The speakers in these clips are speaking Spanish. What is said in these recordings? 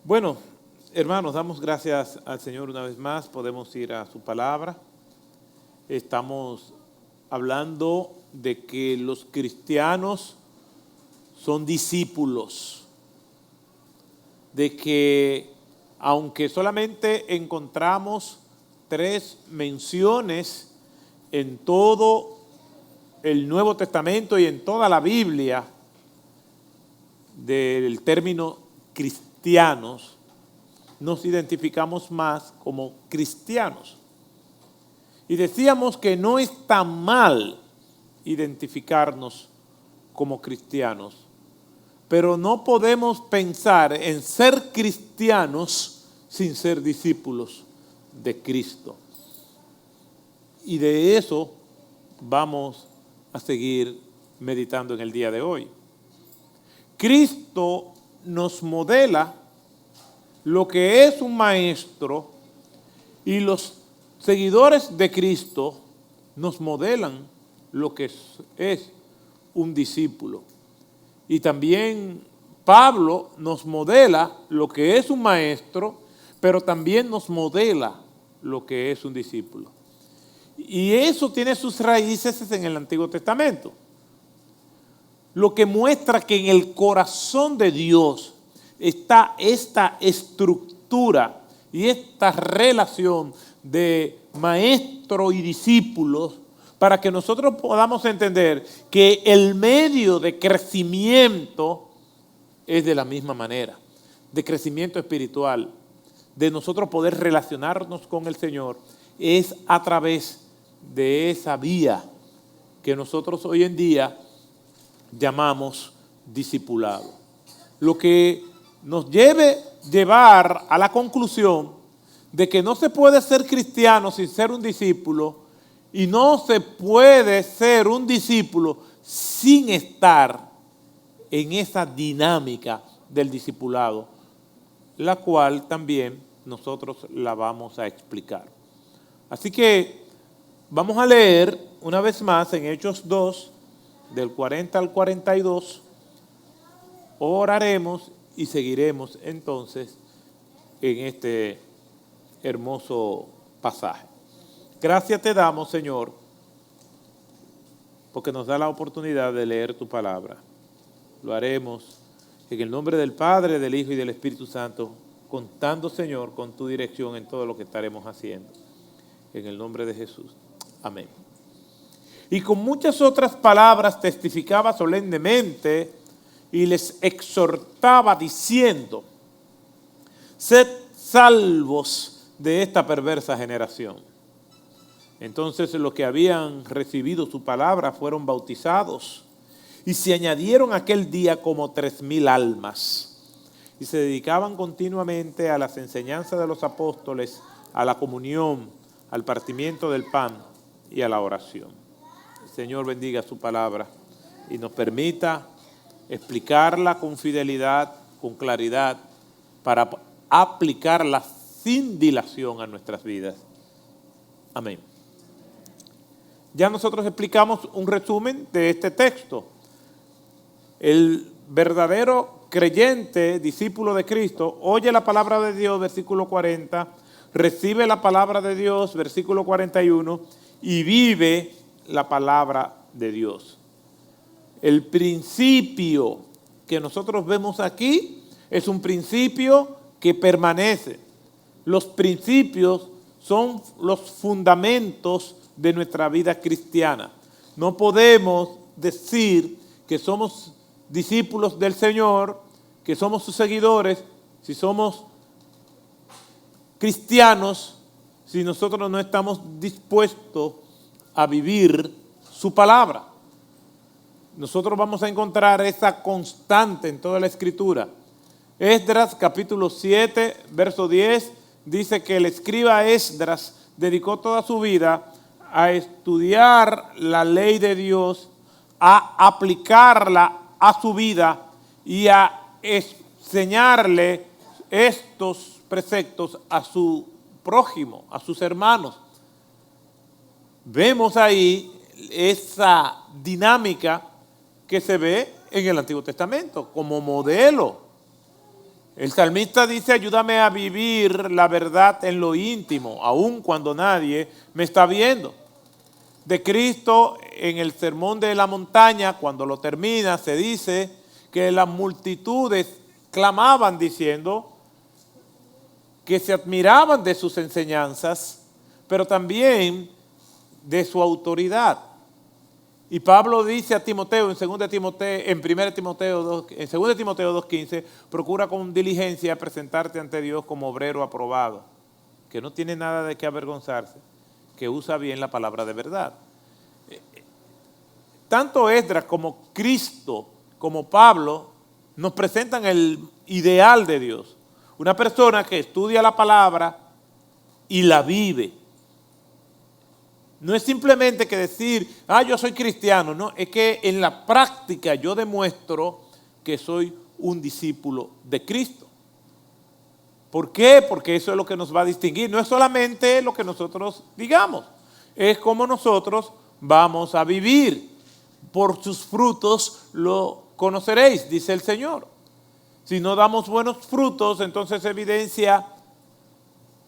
Bueno, hermanos, damos gracias al Señor una vez más. Podemos ir a su palabra. Estamos hablando de que los cristianos son discípulos, de que aunque solamente encontramos 3 menciones en todo el Nuevo Testamento y en toda la Biblia del término cristianos, nos identificamos más como cristianos. Y decíamos que no está mal identificarnos como cristianos, pero no podemos pensar en ser cristianos sin ser discípulos de Cristo. Y de eso vamos a seguir meditando en el día de hoy. Cristo nos modela lo que es un maestro y los seguidores de Cristo nos modelan lo que es un discípulo. Y también Pablo nos modela lo que es un maestro, pero también nos modela lo que es un discípulo. Y eso tiene sus raíces en el Antiguo Testamento. Lo que muestra que en el corazón de Dios está esta estructura y esta relación de maestro y discípulos para que nosotros podamos entender que el medio de crecimiento es de la misma manera, de crecimiento espiritual, de nosotros poder relacionarnos con el Señor, es a través de esa vía que nosotros hoy en día llamamos discipulado. Lo que nos llevar a la conclusión de que no se puede ser cristiano sin ser un discípulo y no se puede ser un discípulo sin estar en esa dinámica del discipulado, la cual también nosotros la vamos a explicar. Así que vamos a leer una vez más en Hechos 2, del 40 al 42, oraremos y seguiremos entonces en este hermoso pasaje. Gracias te damos, Señor, porque nos da la oportunidad de leer tu palabra. Lo haremos en el nombre del Padre, del Hijo y del Espíritu Santo, contando, Señor, con tu dirección en todo lo que estaremos haciendo. En el nombre de Jesús. Amén. Y con muchas otras palabras testificaba solemnemente y les exhortaba diciendo: sed salvos de esta perversa generación. Entonces los que habían recibido su palabra fueron bautizados y se añadieron aquel día como 3,000 almas y se dedicaban continuamente a las enseñanzas de los apóstoles, a la comunión, al partimiento del pan y a la oración. El Señor bendiga su palabra y nos permita explicarla con fidelidad, con claridad, para aplicarla sin dilación a nuestras vidas. Amén. Ya nosotros explicamos un resumen de este texto. El verdadero creyente, discípulo de Cristo, oye la palabra de Dios, versículo 40, recibe la palabra de Dios, versículo 41, y vive la palabra de Dios. El principio que nosotros vemos aquí es un principio que permanece. Los principios son los fundamentos de nuestra vida cristiana. No podemos decir que somos discípulos del Señor, que somos sus seguidores, si somos cristianos, si nosotros no estamos dispuestos a vivir su palabra. Nosotros vamos a encontrar esa constante en toda la Escritura. Esdras, capítulo 7, verso 10, dice que el escriba Esdras dedicó toda su vida a estudiar la ley de Dios, a aplicarla a su vida y a enseñarle estos preceptos a su prójimo, a sus hermanos. Vemos ahí esa dinámica que se ve en el Antiguo Testamento como modelo. El salmista dice, ayúdame a vivir la verdad en lo íntimo, aun cuando nadie me está viendo. De Cristo, en el Sermón de la Montaña, cuando lo termina, se dice que las multitudes clamaban diciendo que se admiraban de sus enseñanzas, pero también de su autoridad. Y Pablo dice a Timoteo, en 1 Timoteo 2:15, procura con diligencia presentarte ante Dios como obrero aprobado, que no tiene nada de qué avergonzarse, que usa bien la palabra de verdad. Tanto Esdras como Cristo, como Pablo, nos presentan el ideal de Dios. Una persona que estudia la palabra y la vive. No es simplemente que decir, yo soy cristiano, no, es que en la práctica yo demuestro que soy un discípulo de Cristo. ¿Por qué? Porque eso es lo que nos va a distinguir. No es solamente lo que nosotros digamos, es como nosotros vamos a vivir. Por sus frutos lo conoceréis, dice el Señor. Si no damos buenos frutos, entonces evidencia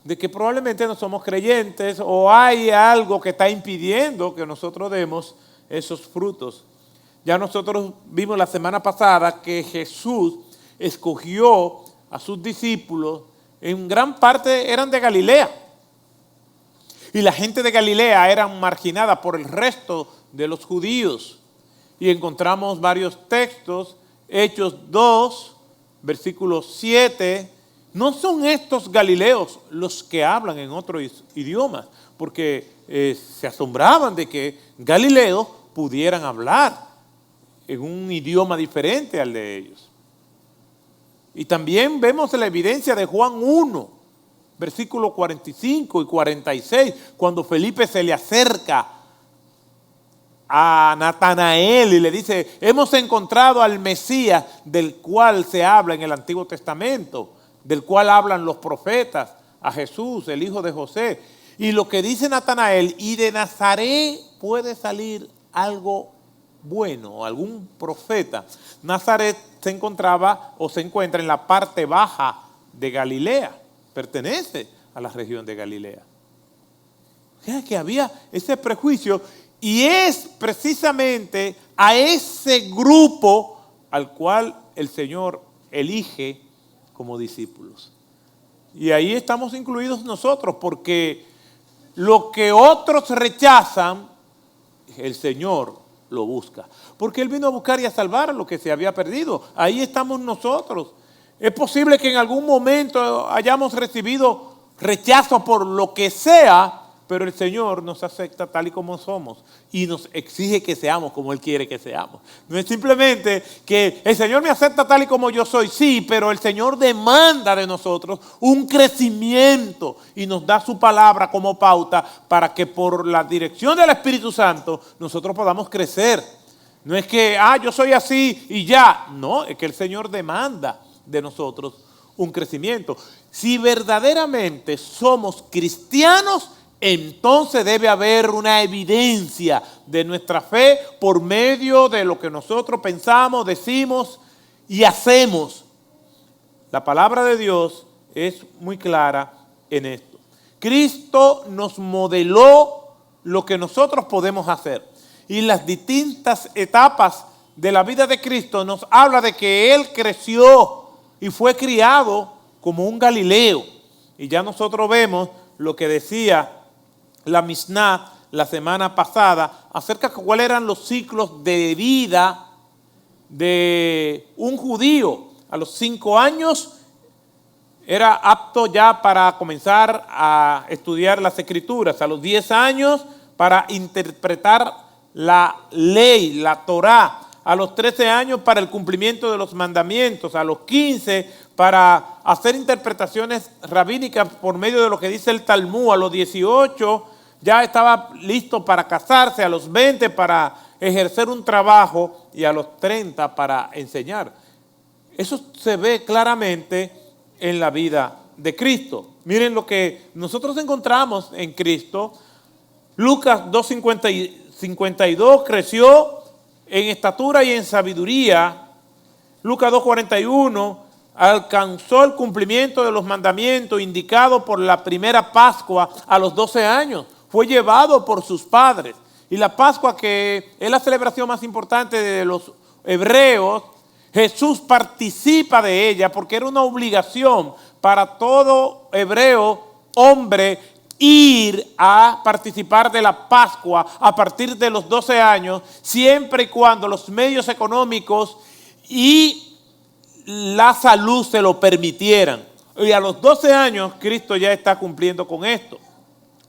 de que probablemente no somos creyentes o hay algo que está impidiendo que nosotros demos esos frutos. Ya nosotros vimos la semana pasada que Jesús escogió a sus discípulos, en gran parte eran de Galilea. Y la gente de Galilea era marginada por el resto de los judíos. Y encontramos varios textos, Hechos 2, versículo 7, no son estos galileos los que hablan en otros idiomas, porque se asombraban de que galileos pudieran hablar en un idioma diferente al de ellos. Y también vemos la evidencia de Juan 1, versículos 45 y 46, cuando Felipe se le acerca a Natanael y le dice, hemos encontrado al Mesías del cual se habla en el Antiguo Testamento, del cual hablan los profetas, a Jesús, el hijo de José. Y lo que dice Natanael, y de Nazaret puede salir algo bueno, algún profeta. Nazaret se encontraba o se encuentra en la parte baja de Galilea, pertenece a la región de Galilea. O sea que había ese prejuicio. Y es precisamente a ese grupo al cual el Señor elige como discípulos. Y ahí estamos incluidos nosotros, porque lo que otros rechazan, el Señor lo busca. Porque Él vino a buscar y a salvar a lo que se había perdido. Ahí estamos nosotros. Es posible que en algún momento hayamos recibido rechazo por lo que sea, pero el Señor nos acepta tal y como somos y nos exige que seamos como Él quiere que seamos. No es simplemente que el Señor me acepta tal y como yo soy, sí, pero el Señor demanda de nosotros un crecimiento y nos da su palabra como pauta para que por la dirección del Espíritu Santo nosotros podamos crecer. No es que, yo soy así y ya. No, es que el Señor demanda de nosotros un crecimiento. Si verdaderamente somos cristianos, entonces debe haber una evidencia de nuestra fe por medio de lo que nosotros pensamos, decimos y hacemos. La palabra de Dios es muy clara en esto. Cristo nos modeló lo que nosotros podemos hacer. Y las distintas etapas de la vida de Cristo nos habla de que Él creció y fue criado como un Galileo. Y ya nosotros vemos lo que decía la Mishnah la semana pasada acerca de cuáles eran los ciclos de vida de un judío. A los 5 años era apto ya para comenzar a estudiar las Escrituras. A los 10 años para interpretar la ley, la Torá. A los 13 años para el cumplimiento de los mandamientos. A los 15 para hacer interpretaciones rabínicas por medio de lo que dice el Talmud. A los 18 ya estaba listo para casarse, a los 20 para ejercer un trabajo y a los 30 para enseñar. Eso se ve claramente en la vida de Cristo. Miren lo que nosotros encontramos en Cristo. Lucas 2:52, creció en estatura y en sabiduría. Lucas 2:41, alcanzó el cumplimiento de los mandamientos indicados por la primera Pascua a los 12 años. Fue llevado por sus padres. Y la Pascua, que es la celebración más importante de los hebreos, Jesús participa de ella porque era una obligación para todo hebreo, hombre, ir a participar de la Pascua a partir de los 12 años, siempre y cuando los medios económicos y la salud se lo permitieran. Y a los 12 años Cristo ya está cumpliendo con esto.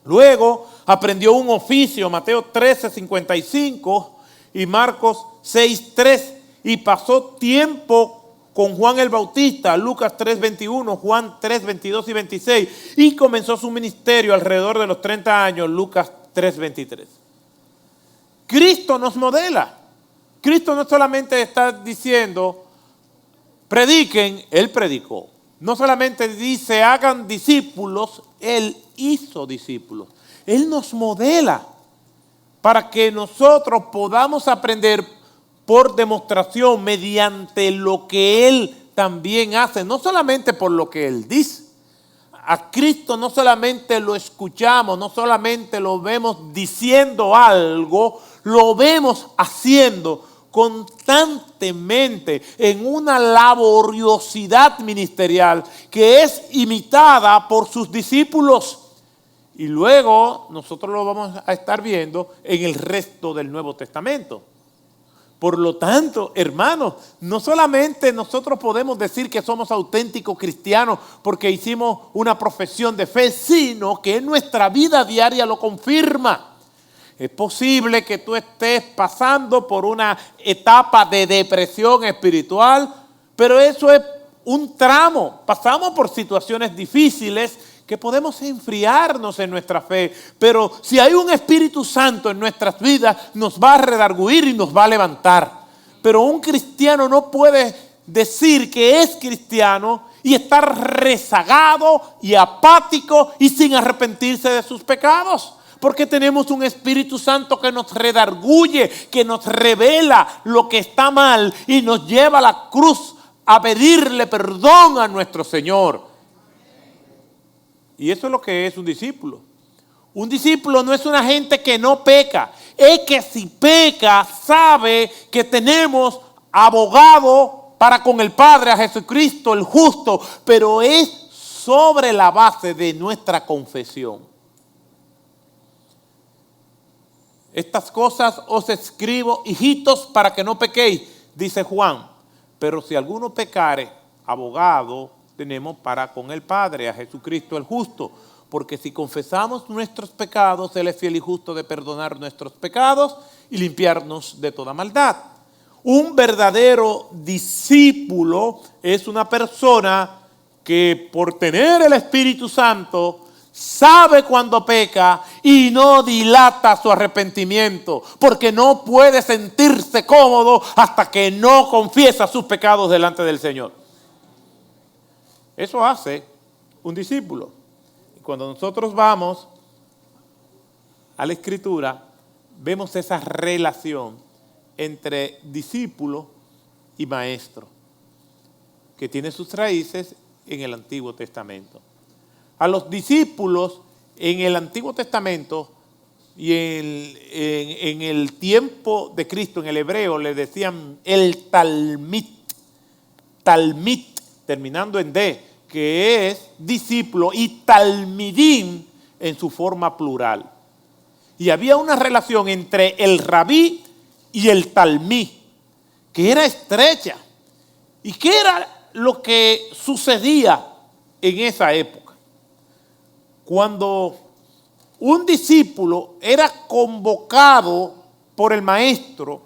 Luego aprendió un oficio, Mateo 13:55 y Marcos 6:3, y pasó tiempo con Juan el Bautista, Lucas 3:21, Juan 3:22 y 26, y comenzó su ministerio alrededor de los 30 años, Lucas 3:23. Cristo nos modela. Cristo no solamente está diciendo, prediquen, Él predicó. No solamente dice, hagan discípulos, Él hizo discípulos. Él nos modela para que nosotros podamos aprender por demostración mediante lo que Él también hace, no solamente por lo que Él dice. A Cristo no solamente lo escuchamos, no solamente lo vemos diciendo algo, lo vemos haciendo constantemente en una laboriosidad ministerial que es imitada por sus discípulos. Y luego nosotros lo vamos a estar viendo en el resto del Nuevo Testamento. Por lo tanto, hermanos, no solamente nosotros podemos decir que somos auténticos cristianos porque hicimos una profesión de fe, sino que en nuestra vida diaria lo confirma. Es posible que tú estés pasando por una etapa de depresión espiritual, pero eso es un tramo. Pasamos por situaciones difíciles que podemos enfriarnos en nuestra fe, pero si hay un Espíritu Santo en nuestras vidas, nos va a redarguir y nos va a levantar. Pero un cristiano no puede decir que es cristiano y estar rezagado y apático y sin arrepentirse de sus pecados. Porque tenemos un Espíritu Santo que nos redarguye, que nos revela lo que está mal y nos lleva a la cruz a pedirle perdón a nuestro Señor. Y eso es lo que es un discípulo. Un discípulo no es una gente que no peca. Es que si peca, sabe que tenemos abogado para con el Padre, a Jesucristo el justo, pero es sobre la base de nuestra confesión. Estas cosas os escribo, hijitos, para que no pequéis, dice Juan. Pero si alguno pecare, abogado tenemos para con el Padre, a Jesucristo el justo. Porque si confesamos nuestros pecados, Él es fiel y justo de perdonar nuestros pecados y limpiarnos de toda maldad. Un verdadero discípulo es una persona que por tener el Espíritu Santo sabe cuando peca y no dilata su arrepentimiento, porque no puede sentirse cómodo hasta que no confiesa sus pecados delante del Señor. Eso hace un discípulo. Y cuando nosotros vamos a la Escritura, vemos esa relación entre discípulo y maestro, que tiene sus raíces en el Antiguo Testamento. A los discípulos en el Antiguo Testamento y en el tiempo de Cristo, en el hebreo, le decían el Talmid, terminando en D, que es discípulo, y Talmidim en su forma plural. Y había una relación entre el rabí y el talmid, que era estrecha. ¿Y qué era lo que sucedía en esa época? Cuando un discípulo era convocado por el maestro,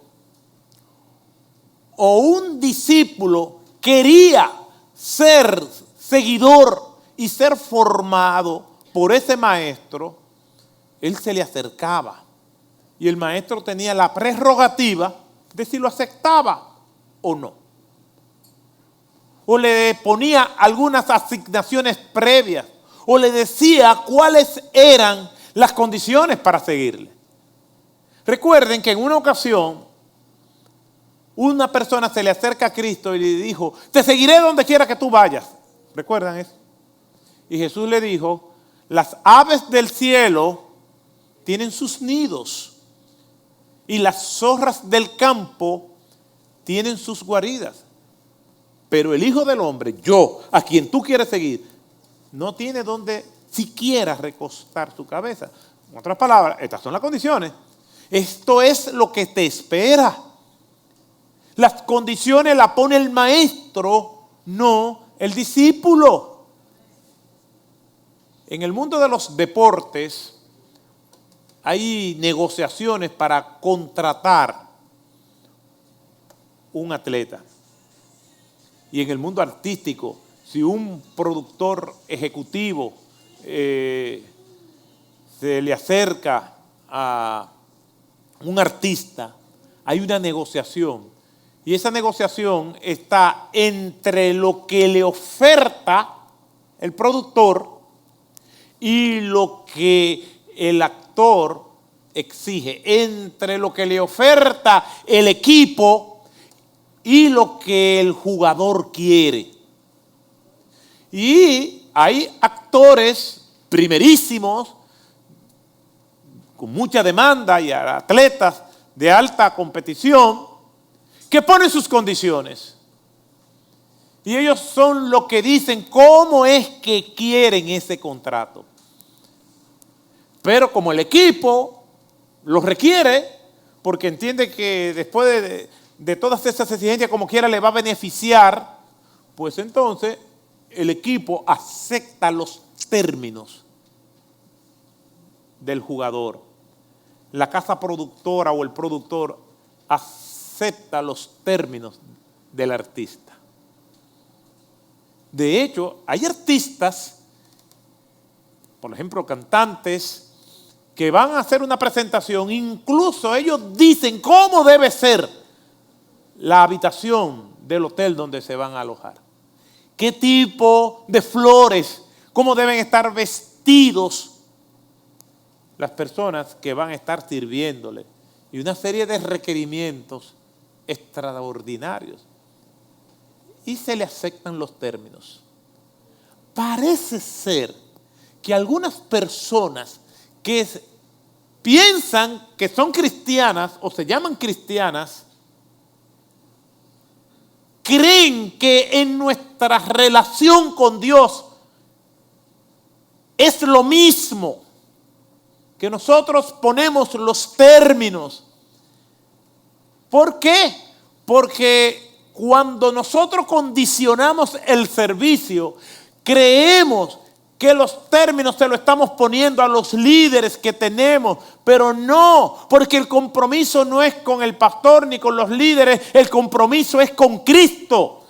o un discípulo quería ser seguidor y ser formado por ese maestro, él se le acercaba y el maestro tenía la prerrogativa de si lo aceptaba o no. O le ponía algunas asignaciones previas, o le decía cuáles eran las condiciones para seguirle. Recuerden que en una ocasión una persona se le acerca a Cristo y le dijo, te seguiré donde quiera que tú vayas. ¿Recuerdan eso? Y Jesús le dijo, las aves del cielo tienen sus nidos y las zorras del campo tienen sus guaridas. Pero el Hijo del Hombre, yo, a quien tú quieres seguir, no tiene donde siquiera recostar su cabeza. En otras palabras, estas son las condiciones. Esto es lo que te espera. Las condiciones las pone el maestro, no el discípulo. En el mundo de los deportes hay negociaciones para contratar un atleta. Y en el mundo artístico, si un productor ejecutivo se le acerca a un artista, hay una negociación. Y esa negociación está entre lo que le oferta el productor y lo que el actor exige, entre lo que le oferta el equipo y lo que el jugador quiere. Y hay actores primerísimos, con mucha demanda, y atletas de alta competición, que ponen sus condiciones. Y ellos son los que dicen cómo es que quieren ese contrato. Pero como el equipo lo requiere, porque entiende que después de todas esas exigencias como quiera le va a beneficiar, pues entonces el equipo acepta los términos del jugador. La casa productora o el productor acepta los términos del artista. De hecho, hay artistas, por ejemplo, cantantes, que van a hacer una presentación, incluso ellos dicen cómo debe ser la habitación del hotel donde se van a alojar. ¿Qué tipo de flores? ¿Cómo deben estar vestidos las personas que van a estar sirviéndole? Y una serie de requerimientos extraordinarios. Y se le aceptan los términos. Parece ser que algunas personas que piensan que son cristianas o se llaman cristianas, creen que en nuestra relación con Dios es lo mismo, que nosotros ponemos los términos. ¿Por qué? Porque cuando nosotros condicionamos el servicio, creemos que los términos se lo estamos poniendo a los líderes que tenemos, pero no, porque el compromiso no es con el pastor ni con los líderes, el compromiso es con Cristo.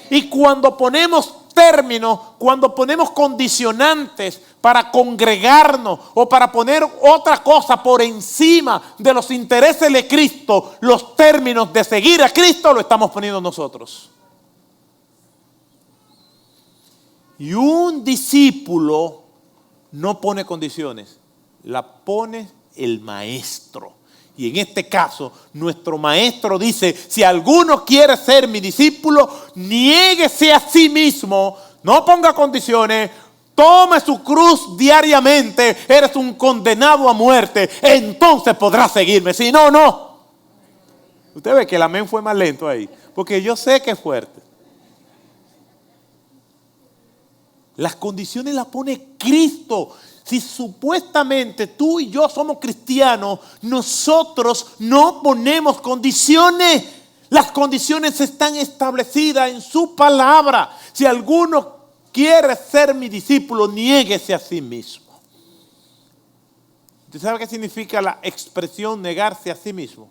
Y cuando ponemos términos, cuando ponemos condicionantes para congregarnos o para poner otra cosa por encima de los intereses de Cristo, los términos de seguir a Cristo lo estamos poniendo nosotros. Y un discípulo no pone condiciones, la pone el maestro. Y en este caso, nuestro maestro dice, si alguno quiere ser mi discípulo, niéguese a sí mismo, no ponga condiciones, tome su cruz diariamente, eres un condenado a muerte, entonces podrás seguirme. Si no, no. Usted ve que el amén fue más lento ahí, porque yo sé que es fuerte. Las condiciones las pone Cristo. Si supuestamente tú y yo somos cristianos, nosotros no ponemos condiciones. Las condiciones están establecidas en su palabra. Si alguno quiere ser mi discípulo, niéguese a sí mismo. ¿Usted sabe qué significa la expresión negarse a sí mismo?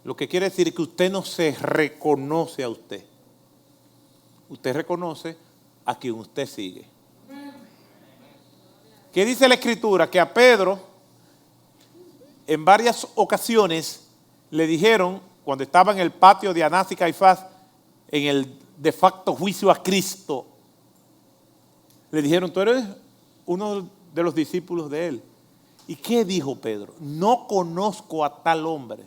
Lo que quiere decir es que usted no se reconoce a usted. Usted reconoce a quien usted sigue. ¿Qué dice la Escritura? Que a Pedro en varias ocasiones le dijeron, cuando estaba en el patio de Anás y Caifás, en el de facto juicio a Cristo, le dijeron, tú eres uno de los discípulos de él. ¿Y qué dijo Pedro? No conozco a tal hombre.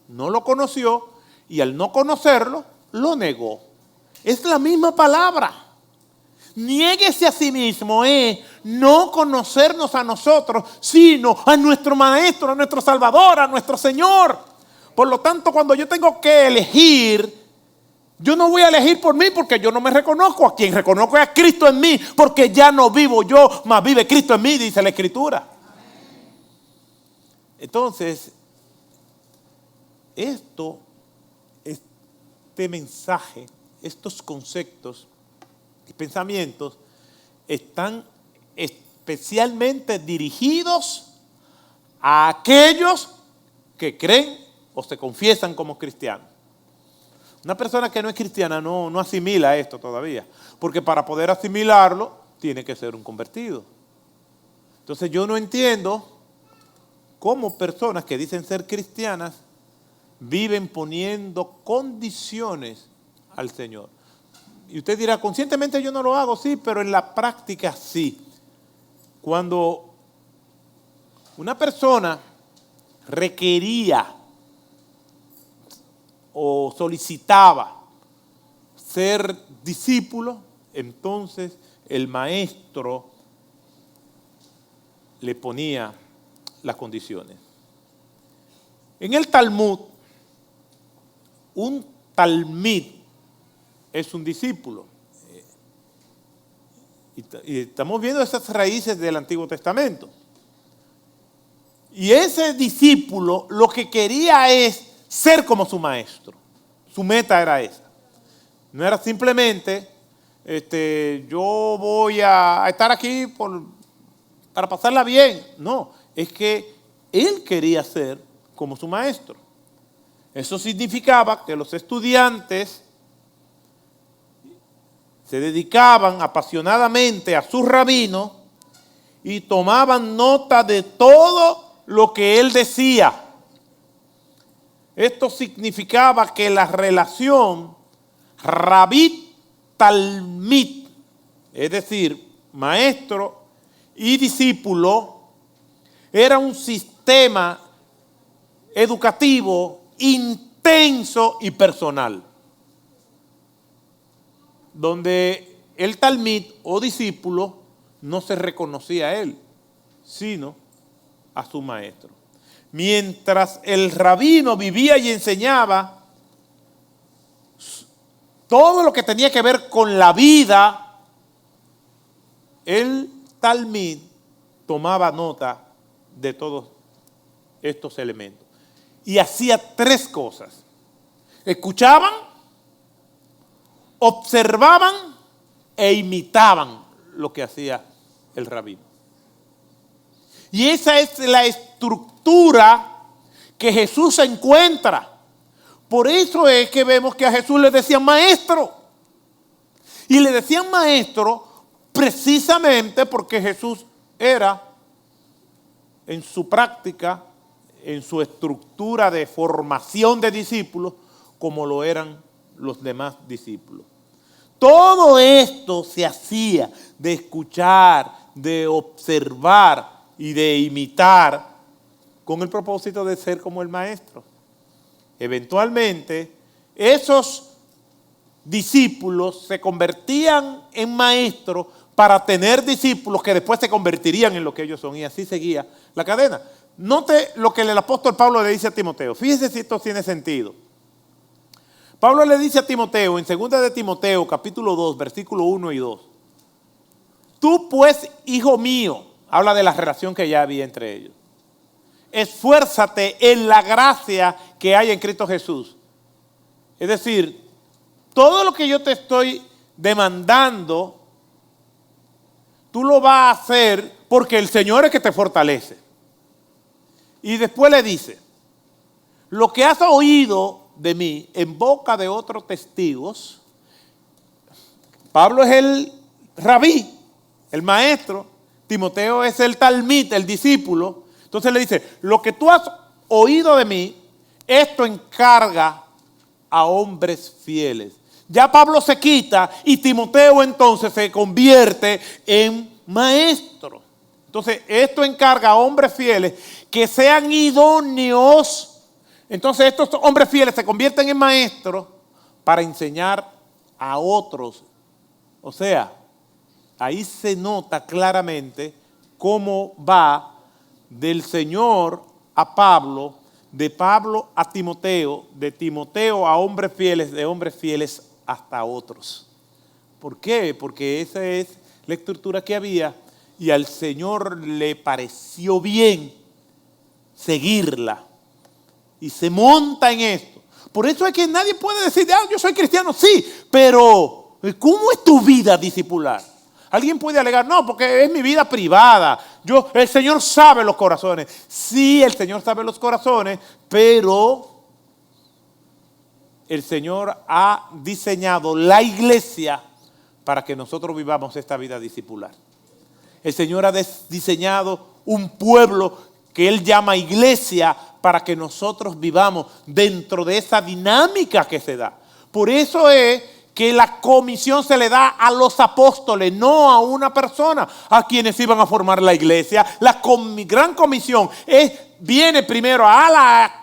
No lo conoció y al no conocerlo, lo negó. Es la misma palabra. Niéguese a sí mismo es no conocernos a nosotros, sino a nuestro Maestro, a nuestro Salvador, a nuestro Señor. Por lo tanto, cuando yo tengo que elegir, yo no voy a elegir por mí porque yo no me reconozco. A quien reconozco es a Cristo en mí, porque ya no vivo yo, mas vive Cristo en mí, dice la Escritura. Entonces, este mensaje, estos conceptos y pensamientos están especialmente dirigidos a aquellos que creen o se confiesan como cristianos. Una persona que no es cristiana no asimila esto todavía, porque para poder asimilarlo tiene que ser un convertido. Entonces yo no entiendo cómo personas que dicen ser cristianas viven poniendo condiciones al Señor. Y usted dirá, conscientemente yo no lo hago, sí, pero en la práctica sí. Cuando una persona requería o solicitaba ser discípulo, entonces el maestro le ponía las condiciones. En el Talmud, un talmid es un discípulo. Y estamos viendo esas raíces del Antiguo Testamento. Y ese discípulo lo que quería es ser como su maestro. Su meta era esa. No era simplemente, yo voy a estar aquí para pasarla bien. No, es que él quería ser como su maestro. Eso significaba que los estudiantes se dedicaban apasionadamente a su rabino y tomaban nota de todo lo que él decía. Esto significaba que la relación rabí-talmid, es decir, maestro y discípulo, era un sistema educativo intenso y personal, donde el talmid o discípulo no se reconocía a él, sino a su maestro. Mientras el rabino vivía y enseñaba todo lo que tenía que ver con la vida, el talmid tomaba nota de todos estos elementos. Y hacía tres cosas. Escuchaban, observaban e imitaban lo que hacía el rabino. Y esa es la estructura que Jesús encuentra. Por eso es que vemos que a Jesús le decían maestro. Y le decían maestro precisamente porque Jesús era, en su práctica, en su estructura de formación de discípulos, como lo eran los demás discípulos. Todo esto se hacía de escuchar, de observar y de imitar con el propósito de ser como el maestro. Eventualmente, esos discípulos se convertían en maestros para tener discípulos que después se convertirían en lo que ellos son, y así seguía la cadena. Note lo que el apóstol Pablo le dice a Timoteo. Fíjese si esto tiene sentido. Pablo le dice a Timoteo, en 2 de Timoteo, capítulo 2, versículo 1 y 2. Tú pues, hijo mío, habla de la relación que ya había entre ellos. Esfuérzate en la gracia que hay en Cristo Jesús. Es decir, todo lo que yo te estoy demandando, tú lo vas a hacer porque el Señor es que te fortalece. Y después le dice, lo que has oído de mí en boca de otros testigos, Pablo es el rabí, el maestro, Timoteo es el talmid, el discípulo. Entonces le dice, lo que tú has oído de mí, esto encarga a hombres fieles. Ya Pablo se quita y Timoteo entonces se convierte en maestro. Entonces esto encarga a hombres fieles que sean idóneos Entonces estos hombres fieles se convierten en maestros para enseñar a otros. O sea, ahí se nota claramente cómo va del Señor a Pablo, de Pablo a Timoteo, de Timoteo a hombres fieles, de hombres fieles hasta otros. ¿Por qué? Porque esa es la estructura que había y al Señor le pareció bien seguirla y se monta en esto. Por eso es que nadie puede decir, yo soy cristiano, sí, pero ¿cómo es tu vida discipular? Alguien puede alegar, no, porque es mi vida privada. El Señor sabe los corazones. Sí, el Señor sabe los corazones, pero el Señor ha diseñado la iglesia para que nosotros vivamos esta vida discipular. El Señor ha diseñado un pueblo que Él llama iglesia para que nosotros vivamos dentro de esa dinámica que se da. Por eso es que la comisión se le da a los apóstoles, no a una persona, a quienes iban a formar la iglesia. La gran comisión viene primero a la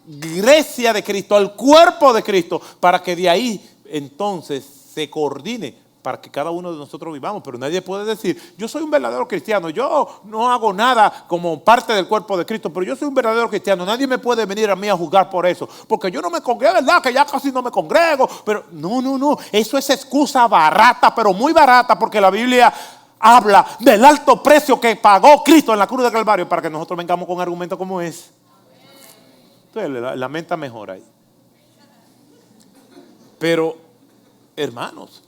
iglesia de Cristo, al cuerpo de Cristo, para que de ahí entonces se coordine para que cada uno de nosotros vivamos. Pero nadie puede decir, yo soy un verdadero cristiano, yo no hago nada como parte del cuerpo de Cristo, pero yo soy un verdadero cristiano, nadie me puede venir a mí a juzgar por eso, porque yo no me congrego, ¿verdad? Que ya casi no me congrego, pero no, eso es excusa barata, pero muy barata, porque la Biblia habla del alto precio que pagó Cristo en la cruz de Calvario para que nosotros vengamos con argumentos como ese. Entonces la mente mejor ahí. Pero, hermanos,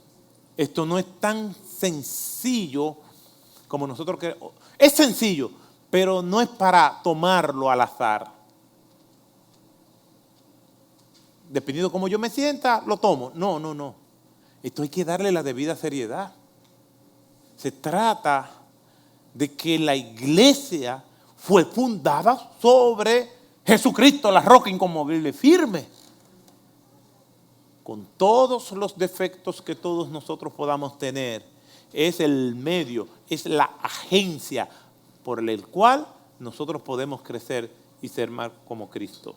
esto no es tan sencillo como nosotros queremos. Es sencillo, pero no es para tomarlo al azar. Dependiendo de cómo yo me sienta, lo tomo. No. Esto hay que darle la debida seriedad. Se trata de que la iglesia fue fundada sobre Jesucristo, la roca inconmovible, firme. Con todos los defectos que todos nosotros podamos tener, es el medio, es la agencia por el cual nosotros podemos crecer y ser más como Cristo.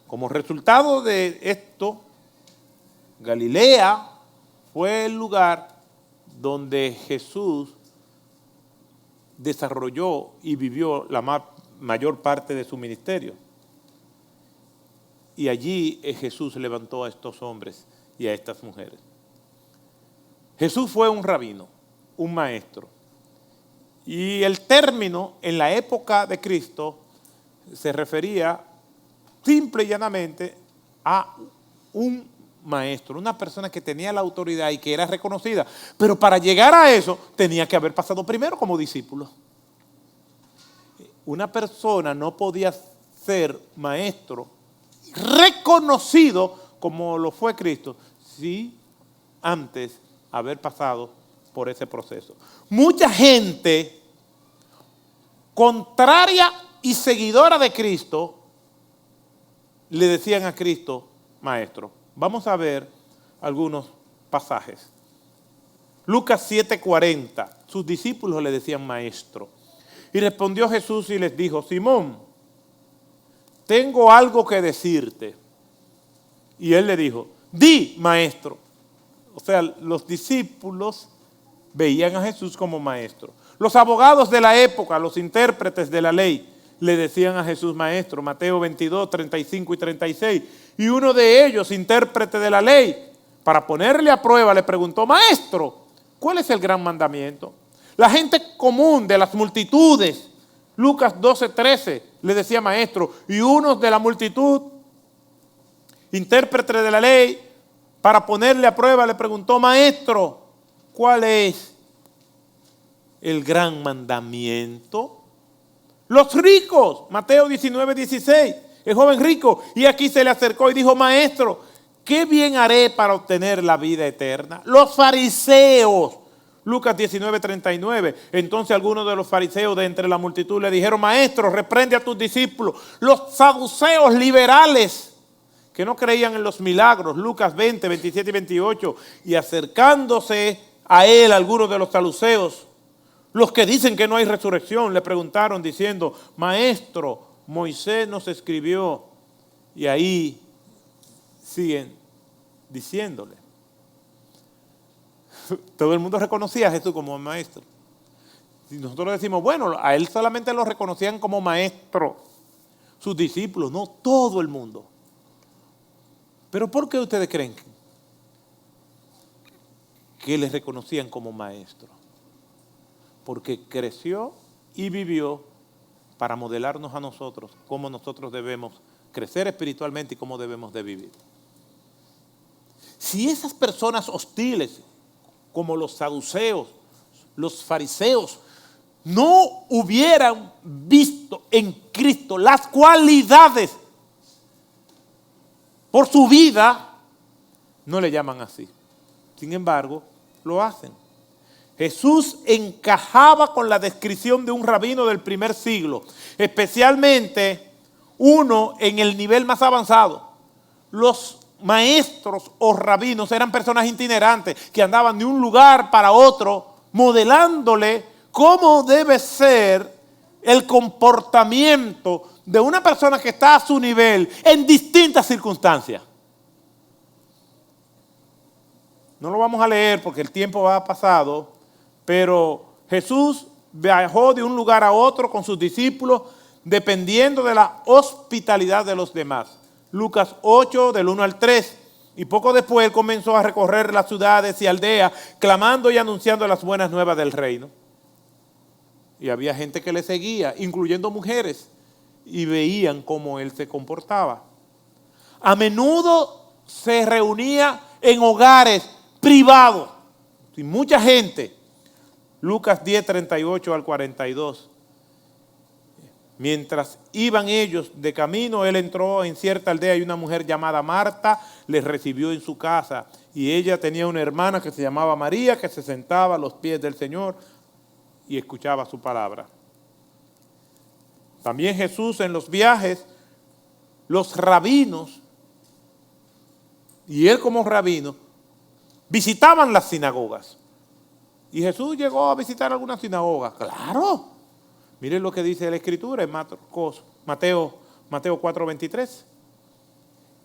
Como resultado de esto, Galilea fue el lugar donde Jesús desarrolló y vivió la mayor parte de su ministerio. Y allí Jesús levantó a estos hombres y a estas mujeres. Jesús fue un rabino, un maestro. Y el término en la época de Cristo se refería simple y llanamente a un maestro, una persona que tenía la autoridad y que era reconocida. Pero para llegar a eso tenía que haber pasado primero como discípulo. Una persona no podía ser maestro reconocido como lo fue Cristo, si antes haber pasado por ese proceso. Mucha gente contraria y seguidora de Cristo le decían a Cristo maestro. Vamos a ver algunos pasajes. Lucas 7:40, sus discípulos le decían maestro. Y respondió Jesús y les dijo, Simón, tengo algo que decirte. Y él le dijo, di, maestro. O sea, los discípulos veían a Jesús como maestro. Los abogados de la época, los intérpretes de la ley, le decían a Jesús maestro. Mateo 22, 35 y 36. Y uno de ellos, intérprete de la ley, para ponerle a prueba, le preguntó, maestro, ¿cuál es el gran mandamiento? La gente común de las multitudes, Lucas 12, 13, le decía maestro, y unos de la multitud, intérprete de la ley, para ponerle a prueba, le preguntó, maestro, ¿cuál es el gran mandamiento? Los ricos, Mateo 19, 16, el joven rico, y aquí se le acercó y dijo, maestro, ¿qué bien haré para obtener la vida eterna? Los fariseos, Lucas 19, 39. Entonces algunos de los fariseos de entre la multitud le dijeron, maestro, reprende a tus discípulos. Los saduceos liberales, que no creían en los milagros, Lucas 20, 27 y 28. Y acercándose a él algunos de los saduceos, los que dicen que no hay resurrección, le preguntaron diciendo, maestro, Moisés nos escribió Y ahí siguen diciéndole. Todo el mundo reconocía a Jesús como maestro. Si nosotros decimos, bueno, a él solamente lo reconocían como maestro, sus discípulos, no todo el mundo. Pero ¿por qué ustedes creen que les reconocían como maestro? Porque creció y vivió para modelarnos a nosotros cómo nosotros debemos crecer espiritualmente y cómo debemos de vivir. Si esas personas hostiles, como los saduceos, los fariseos, no hubieran visto en Cristo las cualidades por su vida, no le llaman así. Sin embargo, lo hacen. Jesús encajaba con la descripción de un rabino del primer siglo, especialmente uno en el nivel más avanzado. Los maestros o rabinos eran personas itinerantes que andaban de un lugar para otro, modelándole cómo debe ser el comportamiento de una persona que está a su nivel en distintas circunstancias. No lo vamos a leer porque el tiempo va pasado, pero Jesús viajó de un lugar a otro con sus discípulos dependiendo de la hospitalidad de los demás. Lucas 8, del 1 al 3. Y poco después él comenzó a recorrer las ciudades y aldeas, clamando y anunciando las buenas nuevas del reino. Y había gente que le seguía, incluyendo mujeres, y veían cómo él se comportaba. A menudo se reunía en hogares privados, sin mucha gente. Lucas 10, 38 al 42. Mientras iban ellos de camino, él entró en cierta aldea y una mujer llamada Marta les recibió en su casa. Y ella tenía una hermana que se llamaba María, que se sentaba a los pies del Señor y escuchaba su palabra. También Jesús en los viajes, los rabinos, y él como rabino, visitaban las sinagogas. Y Jesús llegó a visitar algunas sinagogas. ¡Claro! Miren lo que dice la Escritura en Mateo 4:23.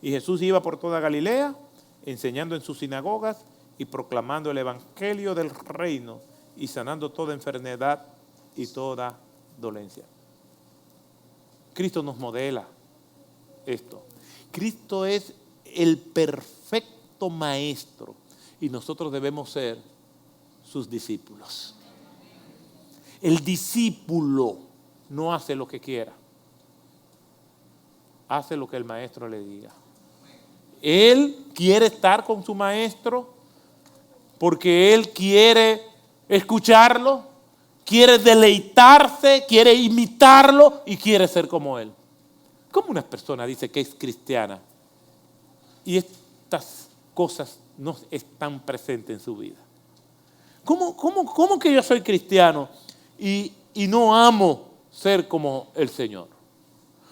Y Jesús iba por toda Galilea, enseñando en sus sinagogas y proclamando el evangelio del reino y sanando toda enfermedad y toda dolencia. Cristo nos modela esto. Cristo es el perfecto maestro y nosotros debemos ser sus discípulos. El discípulo no hace lo que quiera, hace lo que el maestro le diga. Él quiere estar con su maestro porque él quiere escucharlo, quiere deleitarse, quiere imitarlo y quiere ser como él. ¿Cómo una persona dice que es cristiana y estas cosas no están presentes en su vida? ¿Cómo que yo soy cristiano y no amo ser como el Señor?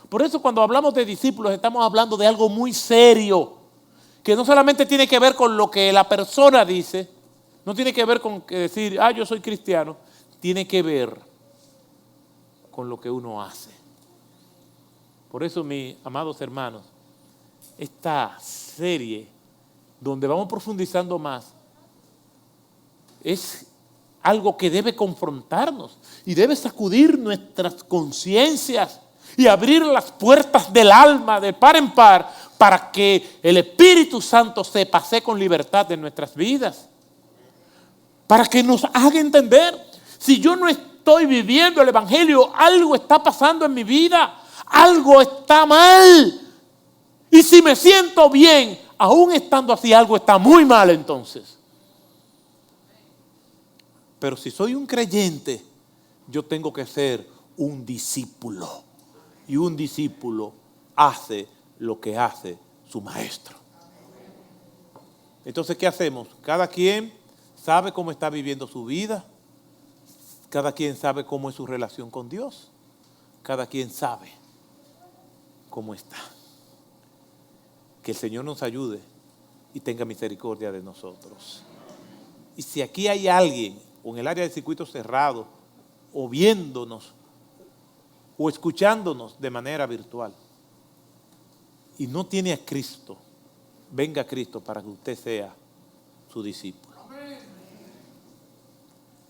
Por eso cuando hablamos de discípulos estamos hablando de algo muy serio, que no solamente tiene que ver con lo que la persona dice, no tiene que ver con decir, yo soy cristiano, tiene que ver con lo que uno hace. Por eso, mis amados hermanos, esta serie donde vamos profundizando más es algo que debe confrontarnos y debe sacudir nuestras conciencias y abrir las puertas del alma de par en par para que el Espíritu Santo se pase con libertad en nuestras vidas. Para que nos haga entender, si yo no estoy viviendo el Evangelio, algo está pasando en mi vida, algo está mal. Y si me siento bien, aún estando así, algo está muy mal entonces. Pero si soy un creyente, yo tengo que ser un discípulo. Y un discípulo hace lo que hace su maestro. Entonces, ¿qué hacemos? Cada quien sabe cómo está viviendo su vida. Cada quien sabe cómo es su relación con Dios. Cada quien sabe cómo está. Que el Señor nos ayude y tenga misericordia de nosotros. Y si aquí hay alguien, o en el área de circuito cerrado, o viéndonos, o escuchándonos de manera virtual, y no tiene a Cristo, venga a Cristo para que usted sea su discípulo.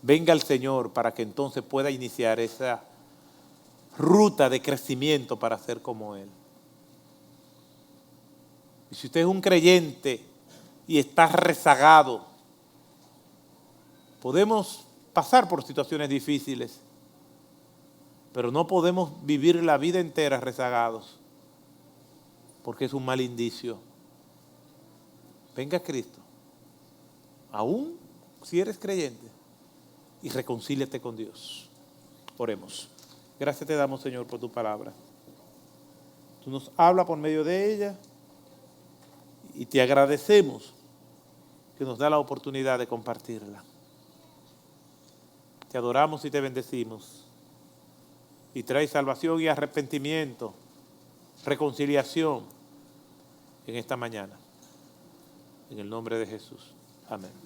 Venga al Señor para que entonces pueda iniciar esa ruta de crecimiento para ser como Él. Y si usted es un creyente y está rezagado, podemos pasar por situaciones difíciles, pero no podemos vivir la vida entera rezagados, porque es un mal indicio. Venga a Cristo, aún si eres creyente, y reconcíliate con Dios. Oremos. Gracias te damos, Señor, por tu palabra. Tú nos hablas por medio de ella y te agradecemos que nos da la oportunidad de compartirla. Te adoramos y te bendecimos. Y trae salvación y arrepentimiento, reconciliación en esta mañana. En el nombre de Jesús. Amén.